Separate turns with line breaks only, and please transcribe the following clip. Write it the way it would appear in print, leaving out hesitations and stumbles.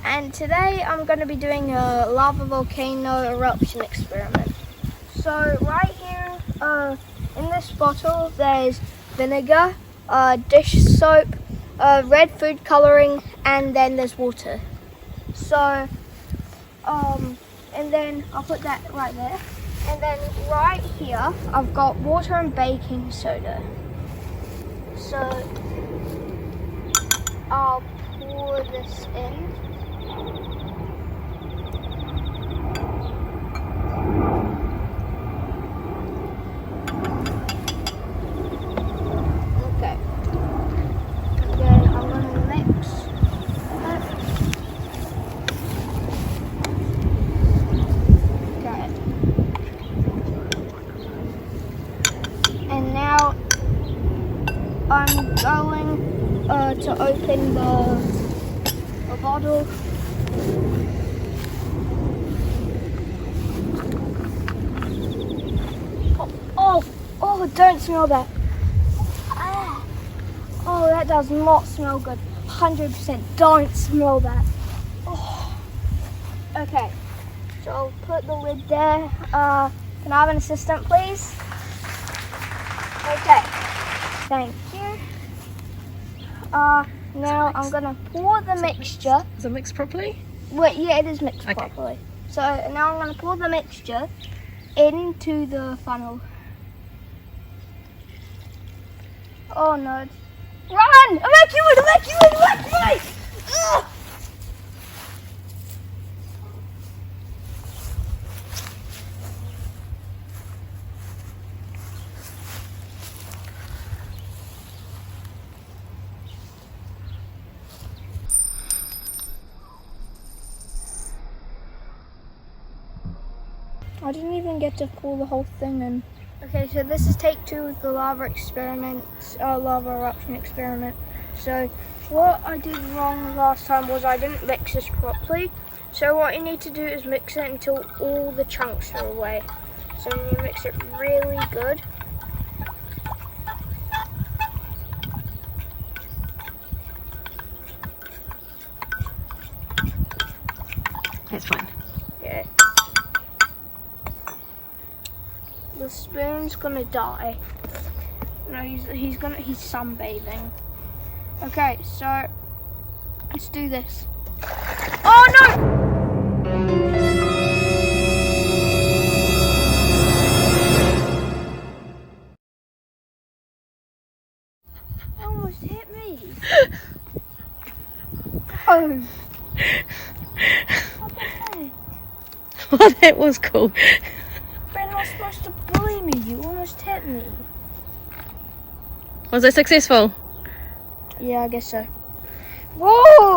and today I'm going to be doing a lava volcano eruption experiment. So right here in this bottle there's vinegar, dish soap, red food colouring, and then there's water. So and then I'll put that right there. And then right here I've got water and baking soda. So I'll pour this in. Okay. And then I'm going to mix it. Okay. And now I'm going to open the bottle. Oh, don't smell that. Oh, that does not smell good. 100% don't smell that. Oh. Okay, so I'll put the lid there. Can I have an assistant, please? Okay, thank you. Now I'm gonna pour the mixture.
Is it mixed properly?
Wait, yeah, it is mixed
Okay.
properly. So now I'm gonna pour the mixture into the funnel. Oh no! Run! Evacuate! Evacuate! Evacuate! Ugh! I didn't even get to pour the whole thing in. Okay, so this is take 2 of the lava eruption experiment. So what I did wrong last time was I didn't mix this properly. So what you need to do is mix it until all the chunks are away. So you mix it really good.
It's fine.
Yeah. The spoon's gonna die. No, he's sunbathing. Okay, so let's do this. Oh no! It almost hit me. Oh. What the heck?
Well, that was cool.
You're not supposed to bully me. You almost hit me.
Was it successful?
Yeah, I guess so. Whoa!